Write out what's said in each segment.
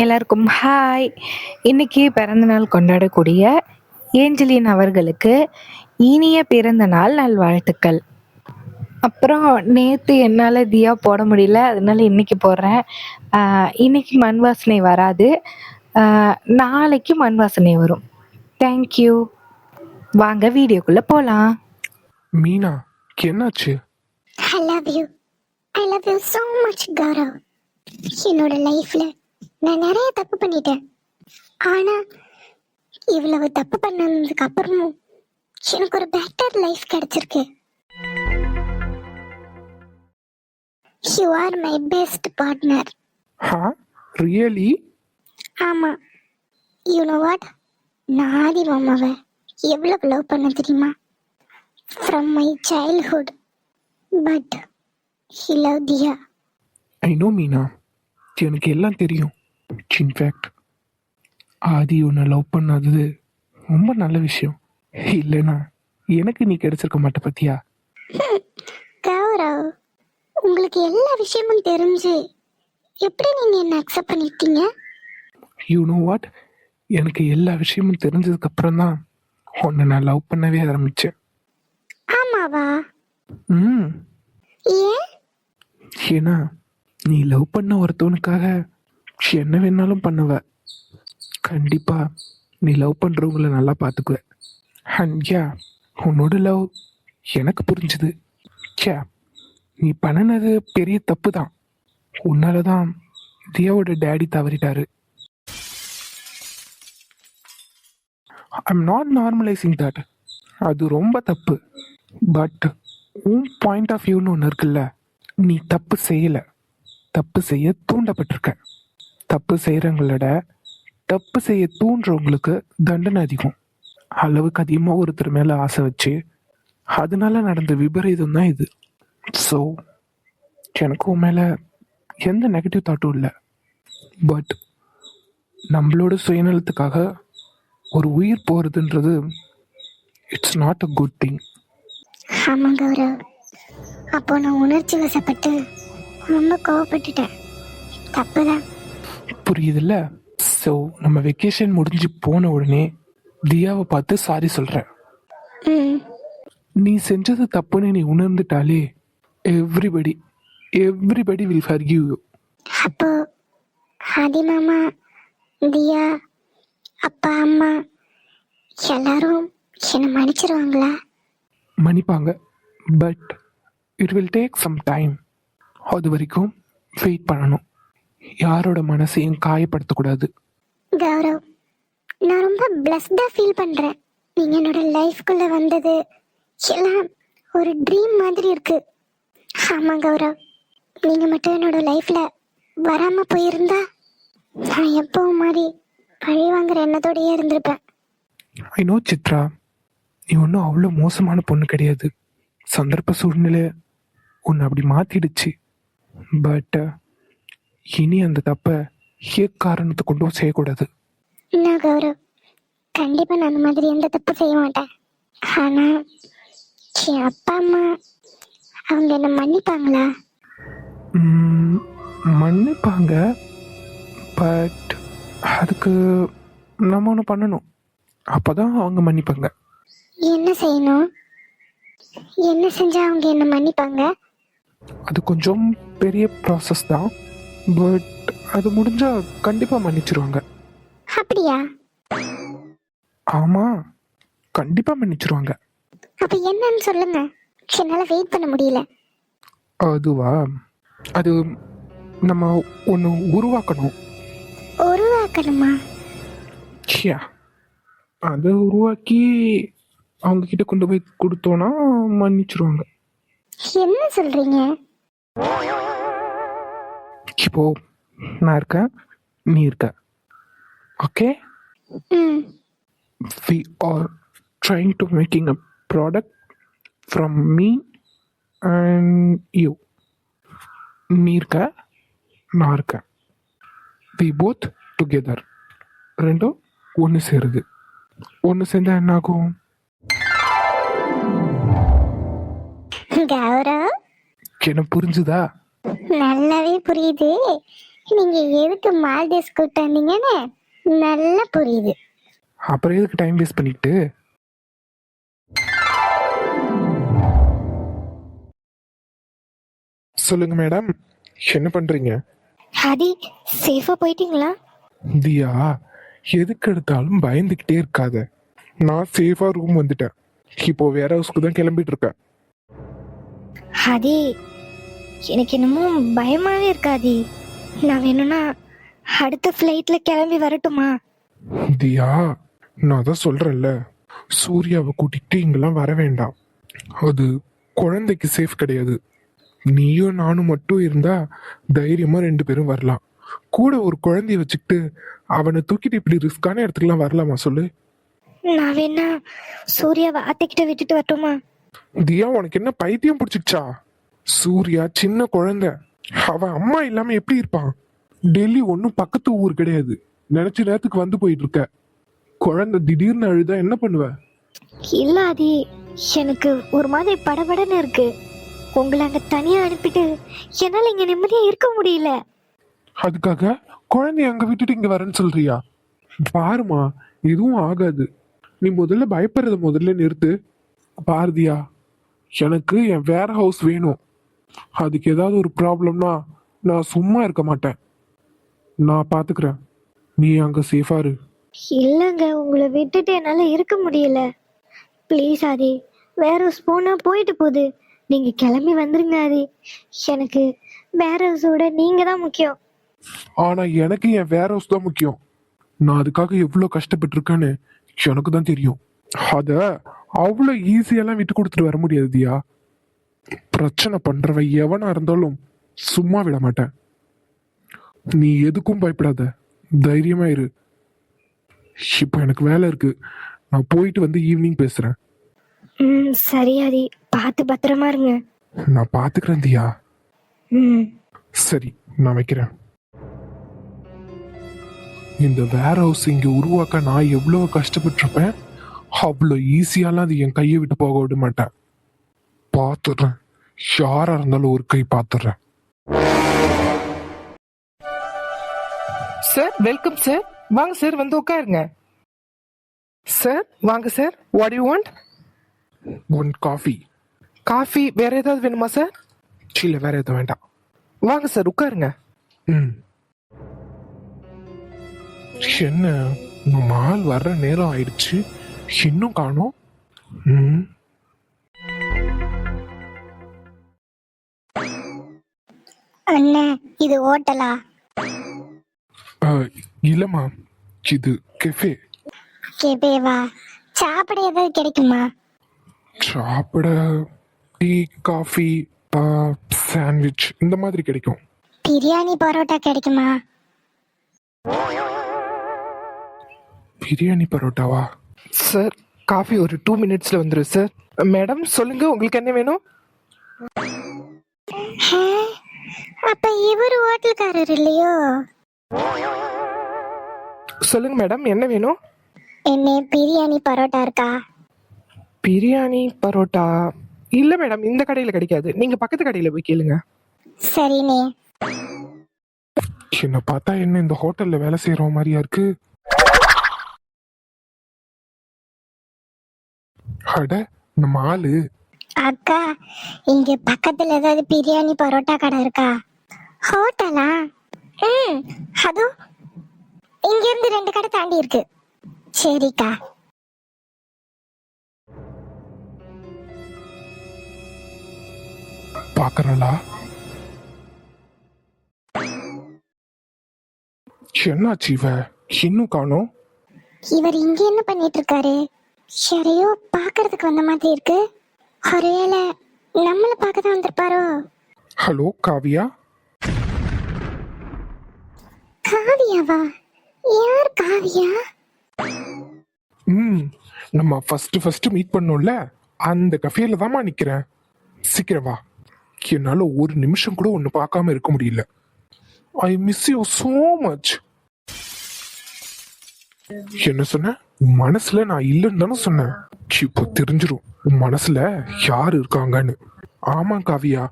எல்லாருக்கும் ஹாய். இன்னைக்கு பிறந்தநாள் கொண்டாடக்கூடிய ஏஞ்சலின் அவர்களுக்கு இனிய பிறந்தநாள் நல்வாழ்த்துக்கள். அப்புறம் நேத்து என்னால தியா போட முடியல. அதனால இன்னைக்கு போடுறேன். இன்னைக்கு மண் வாசனை வராது. நாளைக்கு மண் வாசனை வரும். Thank you. வாங்க வீடியோக்குள்ள போலாம். மீனா, என்னாச்சு? I love you. I love you so much, Gaurav. என்னோட லைஃப்ல நான் நிறைய தப்பு பண்ணிட்டேன். ஆனா இவ்வளவு தப்பு பண்ணதுக்கு அப்புறமும் எனக்கு ஒரு பெட்டர் லைஃப் கிடைச்சிருக்கு. You are my best partner. Really? ஆமா. You know what? நான் ஆதி மாமாவை எவ்வளவு லவ் பண்ண தெரியுமா? From my childhood. But he loved Diya. I know Meena, எனக்கு எல்லாம் தெரியும். இன்ஃபேக்ட் ஆதி உன்னை லவ் பண்ணாதது ரொம்ப நல்ல விஷயம். இல்லைனா எனக்கு நீ கிடைச்சிருக்க மாட்ட பத்தியா? கௌரவ், உங்களுக்கு எல்லா விஷயமும் தெரிஞ்சு எப்படி நீங்க என்ன அக்செப்ட் பண்ணிட்டீங்க? யூ நோ வாட், எனக்கு எல்லா விஷயமும் தெரிஞ்சதுக்கு அப்புறம் தான் உன்னை நான் லவ் பண்ணவே ஆரம்பிச்சேன். ஆமாவா? ம் ஏன்? ஏன்னா நீ லவ் பண்ண ஒருத்தவனுக்காக என்ன வேணாலும் பண்ணுவ. கண்டிப்பா நீ லவ் பண்றவங்கள நல்லா பார்த்துக்குவ. அண்ட் யா, உன்னோட லவ் எனக்கு புரிஞ்சுது. ச்சே, நீ பண்ணினது பெரிய தப்பு தான். உன்னால தான் தியாவோட டேடி தவறிட்டாரு. I'm not normalising that. அது ரொம்ப தப்பு. பட் உன் பாயிண்ட் ஆஃப் வியூன்னு ஒன்று இருக்குல்ல. நீ தப்பு செய்யலை, தப்பு செய்ய தூண்டப்பட்டிருக்க. தப்பு செய்கிறவங்களோட தப்பு செய்ய தூண்டுறவங்களுக்கு தண்டனை அதிகம். அளவுக்கு அதிகமாக ஒருத்தர் மேலே ஆசை வச்சு அதனால நடந்த விபரீதம் தான் இது. ஸோ எனக்கு உன் மேலே எந்த நெகட்டிவ் தாட்டும் இல்லை. பட் நம்மளோட சுயநலத்துக்காக ஒரு உயிர் போகிறதுன்றது it's not a good thing. ஆமா கௌரவ், அப்போ நான் உணர்ச்சி வசப்பட்டு ரொம்ப கோவப்பட்டுட்டேன். தப்புதான். புரியுதுல்ல? ஸோ நம்ம வெக்கேஷன் முடிஞ்சு போன உடனே தியாவை பார்த்து சாரி சொல்கிறேன். ம். நீ செஞ்சது தப்புன்னு நீ உணர்ந்துட்டாலே எவ்ரிபடி வில் ஃபர்கிவ் யூ. அப்போ ஆதி மாமா, தியா, அப்பா, அம்மா எல்லாரும் என்னை மன்னிச்சிருவாங்களா? மன்னிப்பாங்க, but it will take some time. அது வரைக்கும் வெயிட் பண்ணணும். யாரோட மனசையும் காயப்படுத்தக்கூடாது. கௌரவ், நான் ரொம்ப பிளஸ்டா ஃபீல் பண்றேன். நீங்க என்னோட லைஃப்குள்ள வந்தது எல்லாம் ஒரு ட்ரீம் மாதிரி இருக்கு. ஆமா கௌரவ், நீங்க மட்டும் என்னோட லைஃப்ல வராம போயிருந்தா நான் எப்பவும் மாதிரி பழி வாங்குற எண்ணத்தோடயே இருந்திருப்பேன். ஐ நோ சித்ரா, நீ ஒன்றும் அவ்வளோ மோசமான பொண்ணு கிடையாது. சந்தர்ப்ப சூழ்நிலை உன்னை அப்படி மாற்றிடுச்சு. பட் இனி அந்த தப்பை காரணத்தை கொண்டும் செய்யக்கூடாது. என்ன கௌரவ், கண்டிப்பா நான் அந்த மாதிரி எந்த தப்பு செய்ய மாட்டேன். ஆனா என் அப்பா அம்மா அவங்க என்ன மன்னிப்பாங்களா? மன்னிப்பாங்க, பட் அதுக்கு நம்ம ஒன்று பண்ணணும். அப்போதான் அவங்க மன்னிப்பாங்க. என்ன செய்யணும்? என்ன செஞ்சா அவங்க என்ன மன்னிப்பாங்க? அது கொஞ்சம் பெரிய ப்ராசஸ் தான், பட் அது முடிஞ்சா கண்டிப்பாக மன்னிச்சிருவாங்க. அப்படியா? ஆமாம், கண்டிப்பாக மன்னிச்சிருவாங்க. அப்ப என்னன்னு சொல்லுங்க, என்னால வெயிட் பண்ண முடியல. அதுவா, அது நம்ம ஒன்று உருவாக்கணும். உருவாக்கணுமா? ச்சியா, அதை உருவாக்கி அவங்க கிட்ட கொண்டு போய் கொடுத்தோன்னா மன்னிச்சிருவாங்க. என்ன சொல்றீங்க? இப்போ நான் இருக்கேன், நீ இருக்க. Okay, we are trying to making a product from me and you. நீ இருக்க, நான் இருக்கேன். we both together. ரெண்டும் ஒன்று சேருது. ஒன்று சேர்ந்தா என்ன ஆகும்? கௌரவ், என்ன புரிஞ்சுதா? நல்லாவே புரியுது. நீங்க எதுக்கு மால்தீவ்ஸ் கூப்பிட்டு வந்தீங்கன்னு நல்லா புரியுது. அப்புறம் எதுக்கு டைம் வேஸ்ட் பண்ணிக்கிட்டு? சொல்லுங்க மேடம், என்ன பண்றீங்க? ஹரி, சேஃபா போயிட்டீங்களா? தியா, எதுக்கு எடுத்தாலும் பயந்துக்கிட்டே இருக்காத. நான் சேஃபா ரூம் வந்துட்டேன். இப்போ வேற ஹவுஸ்க்கு தான் கிளம்பிட்டு இருக்கேன். ஹரி, எனக்கு என்னமோ பயமாவே இருக்காதி. நான் வேணும்னா அடுத்த ஃப்ளைட்ல கிளம்பி வரட்டுமா? தியா, நான் தான் சொல்றேன்ல, சூர்யாவை கூட்டிகிட்டு இங்கெல்லாம் வர வேண்டாம். அது குழந்தைக்கு சேஃப் கிடையாது. நீயும் நானும் மட்டும் இருந்தா தைரியமா 2 பேரும் வரலாம். கூட ஒரு குழந்தைய வச்சுக்கிட்டு அவனை தூக்கிட்டு இப்படி ரிஸ்கான இடத்துக்குலாம் வரலாமா சொல்லு? நான் வேணா சூர்யாவை அத்தைக்கிட்ட விட்டுட்டு வரட்டுமா? தியா, உனக்கு என்ன பைத்தியம் பிடிச்சிச்சா? சூர்யா சின்ன குழந்தை. அவன் அம்மா இல்லாம எப்படி இருப்பான்? டெல்லி ஒன்றும் பக்கத்து ஊர் கிடையாது. நினைச்ச நேரத்துக்கு வந்து போயிட்டு இருக்க. குழந்தை திடீர்னு அழுதா என்ன பண்ணுவ? இல்ல ஆதி, எனக்கு ஒரு மாதிரி படபடன்னு இருக்கு. உங்களை அங்க தனியா அனுப்பிட்டு என்னால இங்க நிம்மதியா இருக்க முடியல. அதுக்காக குழந்தைய அங்க விட்டுட்டு இங்க வரேன்னு சொல்றியா? பாருமா, எதுவும் ஆகாது. நீ முதல்ல பயப்படுறத முதல்ல நிறுத்து. பாரதியா, எனக்கு என் வேற ஹவுஸ் வேணும். அதுக்கு ஏதாவது ஒரு ப்ராப்ளம்னா நான் சும்மா இருக்க மாட்டேன். நான் பாத்துக்கிறேன். நீ அங்க சேஃபா இரு. இல்லங்க, உங்களை விட்டுட்டு என்னால இருக்க முடியல. ப்ளீஸ் ஆதி, வேற ஹவுஸ் போனா போயிட்டு போகுது. நீங்க கிளம்பி வந்துருங்க ஆதி. எனக்கு வேற ஹவுஸோட நீங்க தான் முக்கியம். ஆனா எனக்கு என் வேற ஹவுஸ் தான் முக்கியம். நான் அதுக்காக எவ்வளவு கஷ்டப்பட்டு இருக்கேன்னு எனக்கு தான் தெரியும். அத அவ்வளவு ஈஸியெல்லாம் விட்டு கொடுத்துட்டு வர முடியாது தியா. பிரச்சனை பண்றவ எவனா இருந்தாலும் சும்மா விட மாட்டேன். நீ எதுக்கும் பயப்படாத, தைரியமா இரு. இப்ப எனக்கு வேலை இருக்கு. நான் போயிட்டு வந்து ஈவினிங் பேசுறேன். சரி ஆதி, பார்த்து பத்திரமா இருங்க. நான் பாத்துக்கிறேன் தியா. ம். சரி, நான் வைக்கிறேன். இந்த வேர் ஹவுஸ் இங்க உருவாக்க நான் எவ்வளவு கஷ்டப்பட்டிருப்பேன். அவ்வளோ ஈஸியாலாம் அது என் கையை விட்டு போக விட மாட்டேன். பாத்துடுறேன். யாரா இருந்தாலும் ஒரு கை பாத்துடுறேன். Sir, welcome sir. வாங்க சார், வந்து உட்காருங்க. சார் வாங்க sir. What you want? 1 coffee. Coffee வேற ஏதாவது வேணுமா சார்? இல்ல, வேற எதுவும் வேண்டாம். வாங்க சார், உட்காருங்க. ம். என்ன, நம்ம ஆள் வர்ற நேரம் ஆயிடுச்சு, இன்னும் காணோம். அண்ணே, இது ஹோட்டலா? இல்லம்மா, இது கெஃபே. கேபேவா? சாப்பிட ஏதாவது கிடைக்குமா? சாப்பிட டீ, காஃபி, சாண்ட்விச் இந்த மாதிரி கிடைக்கும். பிரியாணி பரோட்டா கிடைக்குமா? பிரியாணி பரோட்டாவா? சார், காஃபி ஒரு 2 மினிட்ஸ்ல வந்துடும் சார். மேடம் சொல்லுங்க, உங்களுக்கு என்ன வேணும்? அப்ப இவர் ஹோட்டல்காரர் இல்லையோ? சொல்லுங்க மேடம், என்ன வேணும்? என்ன பிரியாணி பரோட்டா இருக்கா? பிரியாணி பரோட்டா இல்ல மேடம், இந்த கடையில கிடைக்காது. நீங்க பக்கத்து கடையில போய் கேளுங்க. சரிண்ணே. என்ன பார்த்தா என்ன இந்த ஹோட்டல்ல வேலை செய்யற மாதிரியா இருக்கு? அட, நம்ம ஆளு. அக்கா, இங்க பக்கத்துல ஏதாவது பிரியாணி பரோட்டா கடை இருக்கா? ஹோட்டலா? அதோ இங்க இருந்து 2 கடை தாண்டி இருக்கு. சரிக்கா. பாக்குறா? என்னாச்சு இவ இன்னும் காணோம்? இவர் இங்க என்ன பண்ணிட்டு இருக்காரு? யாரையோ பாக்குறதுக்கு வந்த மாதிரி இருக்கு. ஒருவேளை நம்மள பார்க்க தான் வந்திருப்பாரோ? ஹலோ காவியா? காவியாவா? யார் காவியா? நம்ம ஃபர்ஸ்ட் மீட் பண்ணோம்ல, அந்த கஃபேல தாமா நிக்கிறேன். சீக்கிரம் வா. என்னால ஒரு நிமிஷம் கூட ஒன்னு பார்க்காம இருக்க முடியல. I miss you so much. என்ன சொன்ன? மனசுல நான் இல்லைன்னு தானே சொன்னேன். இப்போ தெரிஞ்சிரும் உன் மனசுல யாரு இருக்காங்கன்னு. ஆமா காவியா,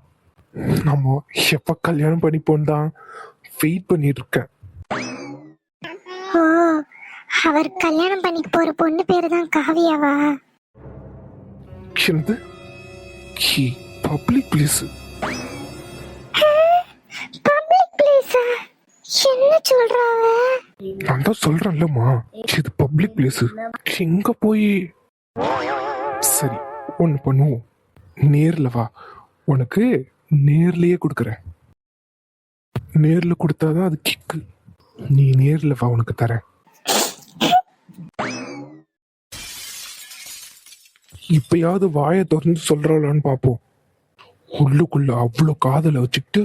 நம்ம எப்ப கல்யாணம் பண்ணிப்போம் தான் வெயிட் பண்ணிட்டு இருக்கேன். ஓ, அவர் கல்யாணம் பண்ணிக்க போற பொண்ணு பேரு தான் காவியாவா? என்னது? Public place? பப்ளிக் பிளேஸா? என்ன சொல்றாவ? நான் தான் சொல்றேன்லம்மா, இது பப்ளிக் பிளேஸ். எங்க போய்? சரி, ஒன்று பண்ணுவோம். நேர்ல வா, உனக்கு நேர்லயே கொடுக்குறேன். நேர்ல கொடுத்தாதான் அது கிக்கு. நீ நேர்ல வா, உனக்கு தரேன். இப்பயாவது வாயை திறந்து சொல்றாளான்னு பார்ப்போம். உள்ளுக்குள்ள அவ்வளோ காதலை வச்சுக்கிட்டு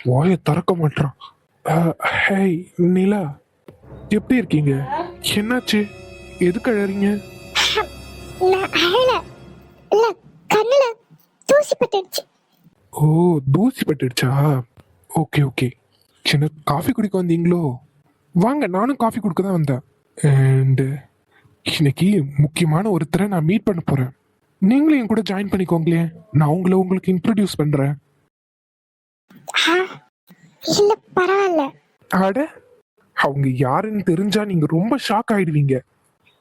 வாயை திறக்க மாட்டான். ஹேய் நிலா, எப்படி இருக்கீங்க? என்னாச்சு? எதுக்கு அழறீங்க? நான் அழல. இல்ல, கண்ணுல தூசி பட்டுடுச்சு. ஓ, தூசி பட்டுடுச்சா? Okay okay. சின்ன காஃபி குடிக்க வந்தீங்களோ? வாங்க, நானும் காஃபி குடிக்க தான் வந்தேன். அண்ட் இன்னைக்கு முக்கியமான ஒருத்தரை நான் மீட் பண்ண போறேன். நீங்களும் என் கூட ஜாயின் பண்ணிக்கோங்களேன். நான் உங்களுக்கு இன்ட்ரோடியூஸ் பண்றேன். இல்ல, பரவாயில்ல. அட, அவங்க யாருன்னு தெரிஞ்சா நீங்க ரொம்ப ஷாக் ஆயிடுவீங்க.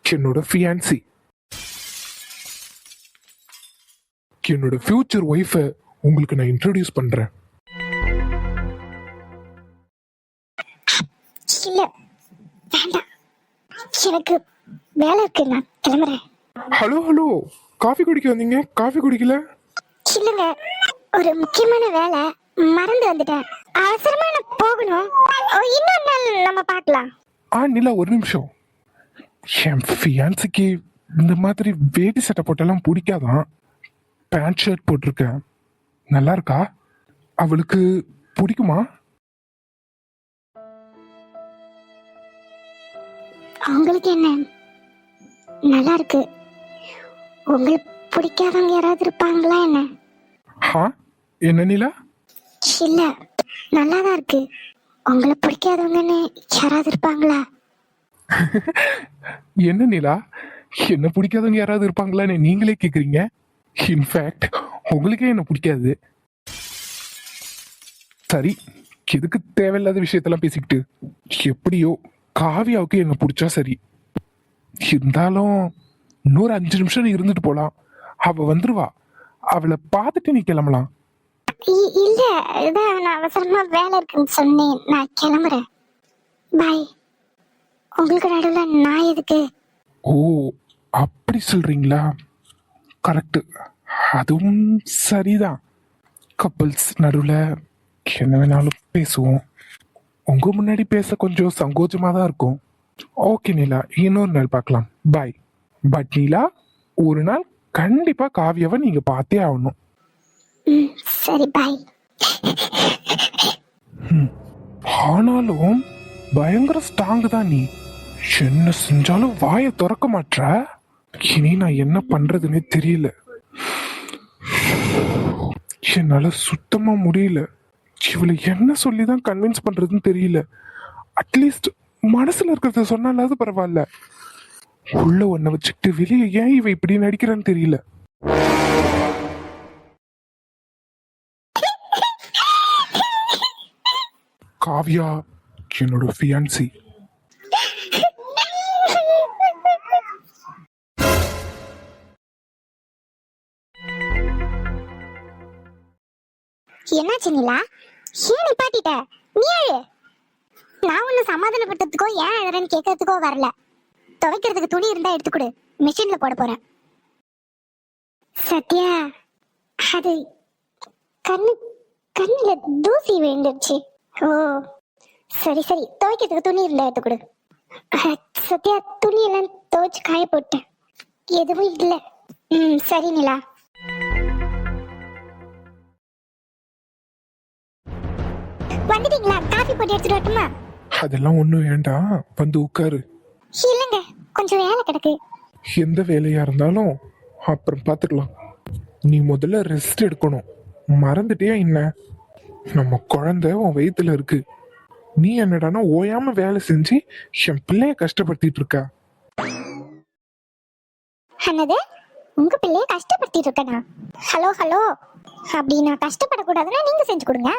என்னோட ஃபியான்சி, என்னோட ஃபியூச்சர் ஒய்ஃபை உங்களுக்கு நான் இன்ட்ரோடியூஸ் பண்றேன். இல்ல, வேண்டாம். எனக்கு வேலை இருக்கு, நான் கிளம்புறேன். ஹலோ ஹலோ, காஃபி குடிக்க வந்தீங்க, காஃபி குடிக்கல? இல்லங்க, ஒரு முக்கியமான வேலை, மறந்து வந்துட்டேன். அவசரமா நான் போகணும். இன்னொரு நாள் நம்ம பார்க்கலாம். நிலா, ஒரு நிமிஷம். என் ஃபியான்சிக்கு இந்த மாதிரி வேட்டி சட்டை போட்டெல்லாம் பிடிக்காதான். பேண்ட் ஷர்ட் போட்டிருக்கேன், நல்லா இருக்கா? அவளுக்கு பிடிக்குமா? உங்களுக்கு என்ன, நல்லா இருக்கு. உங்களுக்கு பிடிக்காதவங்க யாராவது இருப்பாங்களா என்ன? என்ன நிலா? இல்ல, நல்லாதான் இருக்கு. உங்களை பிடிக்காதவங்கன்னு யாராவது இருப்பாங்களா? என்ன நிலா, என்ன பிடிக்காதவங்க யாராவது இருப்பாங்களான்னு நீங்களே கேக்குறீங்க. இன்ஃபேக்ட் உங்களுக்கே என்ன பிடிக்காது. சரி, எதுக்கு தேவையில்லாத விஷயத்தெல்லாம் பேசிக்கிட்டு? எப்படியோ காவியாவுக்கு என்ன பிடிச்சா சரி. இருந்தாலும் இன்னொரு 5 நிமிஷம் இருந்துட்டு போலாம். அவ வந்துருவா. அவளை பார்த்துட்டு நீ கிளம்பலாம். இல்ல, இதான் நான் அவசரமா வேலை இருக்குன்னு சொன்னேன். நான் கிளம்புறேன். பாய். உங்களுக்கு நடுவில் நான் எதுக்கு? ஓ, அப்படி சொல்றீங்களா? கரெக்ட், அதுவும் சரிதான். கப்பல்ஸ் நடுவில் என்ன வேணாலும் பேசுவோம். உங்க முன்னாடி பேச கொஞ்சம் சங்கோஜமா தான் இருக்கும். ஓகே நிலா, இன்னொரு நாள் பார்க்கலாம். பாய். பட் நிலா, ஒரு நாள் கண்டிப்பா காவியாவை நீங்க பார்த்தே ஆகணும். சரி, பாய். ஆனாலும் பயங்கர ஸ்ட்ராங் தான் நீ. என்ன செஞ்சாலும் வாயை திறக்க மாட்ற. இனி நான் என்ன பண்றதுன்னே தெரியல. என்னால சுத்தமா முடியல. இவளை என்ன சொல்லிதான் கன்வின்ஸ் பண்றதுன்னு தெரியல. அட்லீஸ்ட் மனசுல இருக்கிறத சொன்னாலாவது பரவாயில்ல. உள்ள ஒன்ன வச்சுக்கிட்டு வெளியே ஏன் இவ இப்படி நடிக்கிறான்னு தெரியல. காவியா என்னோட ஃபியான்சி. என்னாச்சு நிலா? ஏன் நிப்பாட்டிட்ட? நீ அழு. நான் ஒன்னும் சமாதானப்படுத்துறதுக்கோ ஏன் அழறன்னு கேட்கறதுக்கோ வரல. துவைக்கிறதுக்கு துணி இருந்தா எடுத்து கொடு, மிஷின்ல போட போறேன். சத்யா, அது கண்ணுல தூசி விழுந்துருச்சு. ஓ சரி சரி, துவைக்கிறதுக்கு துணி இருந்தா எடுத்து கொடு. சத்யா, துணி எல்லாம் துவைச்சு காய போட்டேன், எதுவும் இல்லை. சரி நிலா. வந்துட்டீங்களா? காஃபி போட்டு எடுத்துட்டு வரட்டுமா? அதெல்லாம் ஒண்ணும் வேண்டாம், வந்து உட்காரு. இல்லங்க, கொஞ்சம் வேலை கிடக்கு. எந்த வேலையா இருந்தாலும் அப்புறம் பார்த்துக்கலாம். நீ முதல்ல ரெஸ்ட் எடுக்கணும். மறந்துட்டியா என்ன? நம்ம குழந்தை உன் வயித்துல இருக்கு. நீ என்னடானா ஓயாம வேலை செஞ்சு என் பிள்ளைய கஷ்டப்படுத்திட்டு இருக்கா. என்னது? உங்க பிள்ளைய கஷ்டப்படுத்திட்டு இருக்கனா? ஹலோ ஹலோ, அப்படி நான் கஷ்டப்படக்கூடாதுன்னா நீங்க செஞ்சு கொடுங்க.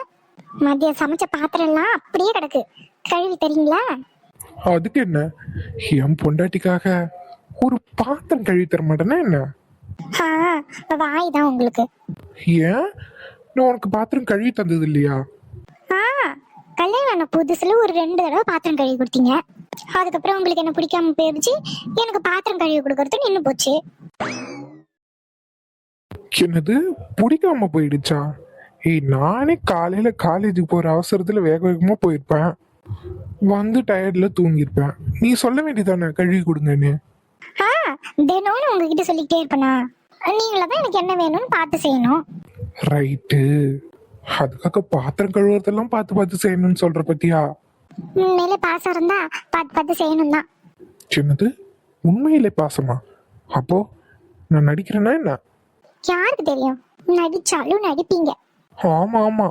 மதியம் சமைச்ச பாத்திரம் எல்லாம் அப்படியே கிடக்கு, கழுவி தரீங்களா? அதுக்கு என்ன, என் பொண்டாட்டிக்காக ஒரு பாத்திரம் கழுவி தர மாட்டேன்னா என்ன? வாய் தான் உங்களுக்கு. ஏன், நான் உனக்கு பாத்திரம் கழுவி தந்தது இல்லையா? கல்யாணம் ஆன புதுசுல ஒரு 2 தடவை பாத்திரம் கழுவி கொடுத்தீங்க. அதுக்கப்புறம் உங்களுக்கு என்ன பிடிக்காம போயிடுச்சு, எனக்கு பாத்திரம் கழுவி கொடுக்கறது நின்று போச்சு. என்னது, பிடிக்காம போயிடுச்சா? நானே காலையில காலேஜுக்கு போற அவசரத்துல வேக வேகமா போயிருப்பேன், வந்து டயர்ட்ல தூங்கிருப்பேன். நீ சொல்ல வேண்டியதானே கழுவி கொடுங்கன்னு. தினமும் உங்ககிட்ட சொல்லிக்கிட்டே இருப்பேனா? நீங்களதான் எனக்கு என்ன வேணும்னு பார்த்து செய்யணும். ரைட்டு, அதுக்காக பாத்திரம் கழுவுறதெல்லாம் பார்த்து பார்த்து செய்யணும்னு சொல்ற பத்தியா? உண்மையிலே பாசம் இருந்தா பார்த்து பார்த்து செய்யணும் தான். சின்னது, உண்மையிலே பாசமா? அப்போ நான் நடிக்கிறேன்னா என்ன? யாருக்கு தெரியும், நடிச்சாலும் நடிப்பீங்க. ஆமா ஆமா,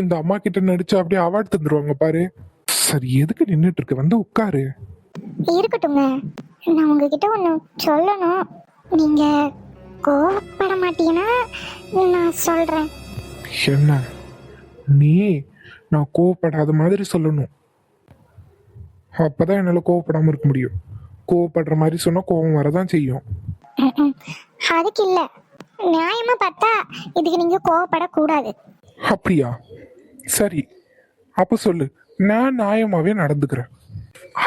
இந்த அம்மா கிட்ட நடிச்சு அப்படியே அவார்டு தந்துருவாங்க பாரு. சரி, எதுக்கு நின்னுட்டு இருக்க, வந்து உட்காரு. இருக்கட்டுங்க, நான் உங்ககிட்ட ஒண்ணு சொல்லணும். நீங்க கோவப்பட மாட்டீங்கன்னா நான் சொல்றேன். என்ன நீ, நான் கோவப்படாத மாதிரி சொல்லணும், அப்பதான் என்னால கோவப்படாம இருக்க முடியும். கோவப்படுற மாதிரி சொன்னா கோவம் வரதான் செய்யும். அதுக்கு இல்ல, நியாயமா பார்த்தா இதுக்கு நீங்க கோவப்படக்கூடாது. அப்படியா? சரி, அப்ப சொல்லு, நான் நியாயமாவே நடந்துக்கிறேன்.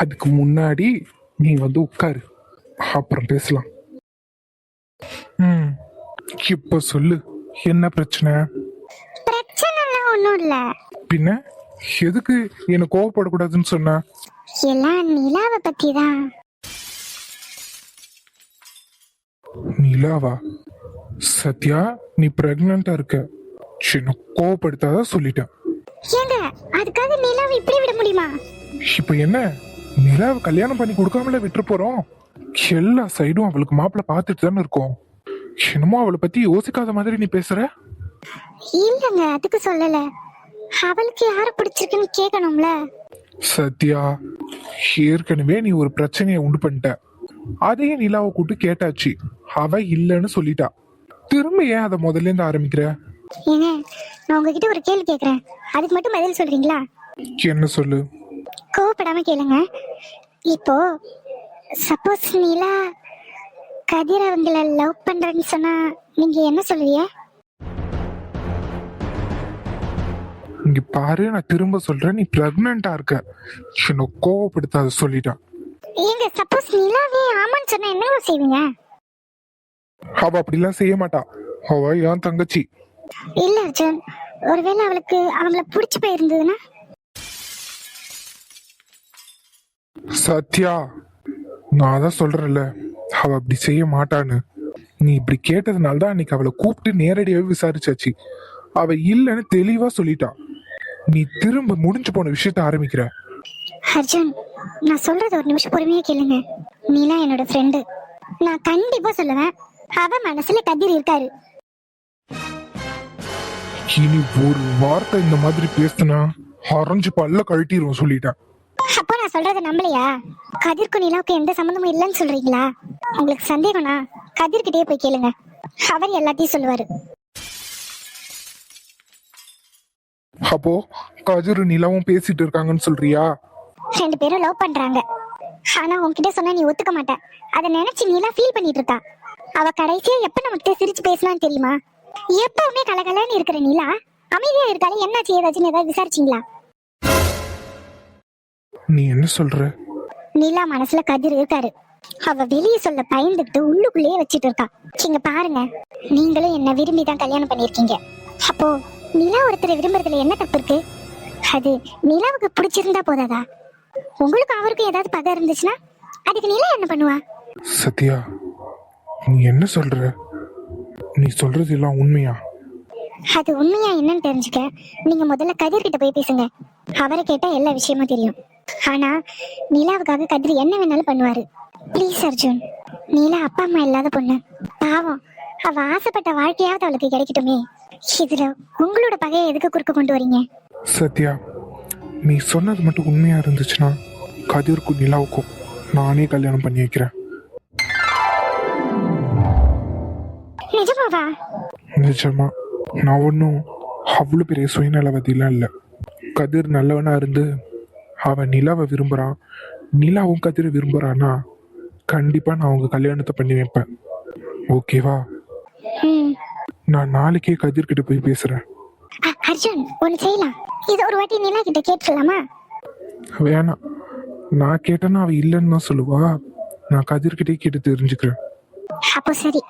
அதுக்கு முன்னாடி நீ வந்து உட்காரு, அப்புறம் பேசலாம். இப்ப சொல்லு, என்ன பிரச்சனை? பிரச்சனை எல்லாம் ஒண்ணும் இல்ல. பின்ன எதுக்கு என்ன கோவப்படக்கூடாதுன்னு சொன்ன? எல்லாம் நிலாவை பத்தி தான். நிலாவா? சத்யா, நீ பிரெக்னண்டா இருக்க, சின்ன கோவப்படுத்தாத சொல்லிட்டேன். ஏங்க, அதுக்காக நிலாவை இப்படி விட முடியுமா? இப்ப என்ன, நிலாவை கல்யாணம் பண்ணி கொடுக்காமல விட்டு போறோம்? எல்லா சைடும் அவளுக்கு மாப்பிள்ள பார்த்துட்டு தானே இருக்கோம். என்னமோ அவளை பத்தி யோசிக்காத மாதிரி நீ பேசுற. இல்லங்க, அதுக்கு சொல்லல. அவளுக்கு யார பிடிச்சிருக்குன்னு கேட்கணும்ல. சத்யா, ஏற்கனவே நீ ஒரு பிரச்சனையை உண்டு பண்ணிட்ட. அதையே நிலாவை கூட்டு கேட்டாச்சு, அவ இல்லைன்னு சொல்லிட்டா. திரும்ப ஏன் அதை முதல்ல இருந்து ஆரம்பிக்கிற? ஏங்க, நான் உங்ககிட்ட ஒரு கேள்வி கேக்குறேன், அதுக்கு மட்டும் பதில் சொல்றீங்களா? என்ன சொல்லு. கோவப்படாம கேளுங்க. இப்போ சப்போஸ் நிலா கதிர் அவங்கள லவ் பண்றேன்னு சொன்னா நீங்க என்ன சொல்லுவீங்க? இங்க பாரு, நான் திரும்ப சொல்றேன், நீ பிரெக்னண்டா இருக்க, என்ன கோவப்படுத்தாத சொல்லிட்டான். ஏங்க, சப்போஸ் நிலாவே ஆமான்னு சொன்னா என்ன செய்வீங்க? அவ அப்படிலாம் செய்ய மாட்டா, அவ என் தங்கச்சி. இல்ல அர்ஜுன், ஒருவேளை அவளுக்கு அவங்கள பிடிச்சு போயிருந்ததுன்னா? சத்யா, நான் தான் சொல்றேன்ல, அவ அப்படி செய்ய மாட்டான்னு. நீ இப்படி கேட்டதுனால தான் அன்னைக்கு அவளை கூப்பிட்டு நேரடியாவே விசாரிச்சாச்சு. அவ இல்லைன்னு தெளிவா சொல்லிட்டா. நீ திரும்ப முடிஞ்சு போன விஷயத்த ஆரம்பிக்கிற. அர்ஜுன், நான் சொல்றது ஒரு நிமிஷம் பொறுமையா கேளுங்க. நீலா என்னோட ஃப்ரெண்டு, நான் கண்டிப்பா சொல்லுவேன் அவ மனசுல கதிர் இருக்காரு. இனி ஒரு வார்த்தை இந்த மாதிரி பேசினா அரைஞ்சு பல்ல கழட்டிடுவோம் சொல்லிட்டேன். அப்போ நான் சொல்றத நம்பலையா? கதிர்க்கும் நிலாவுக்கு எந்த சம்மந்தமும் இல்லைன்னு சொல்றீங்களா? உங்களுக்கு சந்தேகம்னா கதிர்கிட்டயே போய் கேளுங்க, அவர் எல்லாத்தையும் சொல்லுவாரு. அப்போ கதிர் நிலாவும் பேசிட்டு இருக்காங்கன்னு சொல்றியா? 2 பேரும் லவ் பண்றாங்க. ஆனா உன்கிட்ட சொன்னா நீ ஒத்துக்க மாட்ட. அதை நினைச்சு நிலா ஃபீல் பண்ணிட்டு இருக்கா. அவ கடைசியா எப்ப நமக்கு சிரிச்சு பேசலான்னு தெரியுமா? எப்பவுமே கலகலன்னு இருக்கிற நிலா அமைதியா இருக்காளே, என்னாச்சு ஏதாச்சுன்னு ஏதாவது விசாரிச்சீங்களா? நீ என்ன சொல்ற? நிலா மனசுல கதிர் இருக்காரு. அவ வெளியே சொல்ல பயந்துட்டு உள்ளுக்குள்ளேயே வச்சிட்டு இருக்கா. இங்க பாருங்க, நீங்களும் என்ன விரும்பிதான் கல்யாணம் பண்ணிருக்கீங்க. அப்போ நிலா ஒருத்தரை விரும்புறதுல என்ன தப்பு இருக்கு? அது நிலாவுக்கு பிடிச்சிருந்தா போதாதா? உங்களுக்கு அவருக்கும் ஏதாவது பகை இருந்துச்சுன்னா அதுக்கு நிலா என்ன பண்ணுவா? சத்யா, நீ என்ன சொல்ற? நீ சொல்றது எல்லாம் உண்மையா? அது உண்மையா என்னன்னு தெரிஞ்சுக்க நீங்க முதல்ல கதிர் கிட்ட போய் பேசுங்க. அவரை கேட்டா எல்லா விஷயமும் தெரியும். ஆனா நிலாவுக்காக கதிர் என்ன வேணாலும் பண்ணுவாரு. ப்ளீஸ் அர்ஜுன், நிலா அப்பா அம்மா இல்லாத பொண்ணு, பாவம். அவ ஆசைப்பட்ட வாழ்க்கையாவது அவளுக்கு கிடைக்கட்டுமே. இதுல உங்களோட பகையை எதுக்கு குறுக்க கொண்டு வரீங்க? சத்யா, நீ சொன்னது மட்டும் உண்மையா இருந்துச்சுன்னா கதிர்க்கும் நிலாவுக்கும் நானே கல்யாணம் பண்ணி வைக்கிறேன். நிஜமாவா? நிஜமா. நான் ஒன்றும் அவ்வளோ பெரிய சுயநலவதிலாம் இல்லை. கதிர் நல்லவனா இருந்து அவன் நிலாவை விரும்புகிறான், நிலாவும் கதிரை விரும்புகிறான்னா கண்டிப்பாக நான் அவங்க கல்யாணத்தை பண்ணி வைப்பேன். ஓகேவா? ம். நான் நாளைக்கே கதிர்கிட்ட போய் பேசுகிறேன். அர்ஜுன், ஒன்று செய்யலாம். இது ஒரு வாட்டி நிலா கிட்ட கேட்டுலாமா? வேணாம், நான் கேட்டேன்னா அவள் இல்லைன்னு தான் சொல்லுவா. நான் கதிர்கிட்டே கேட்டு தெரிஞ்சுக்கிறேன். அப்போ சரி.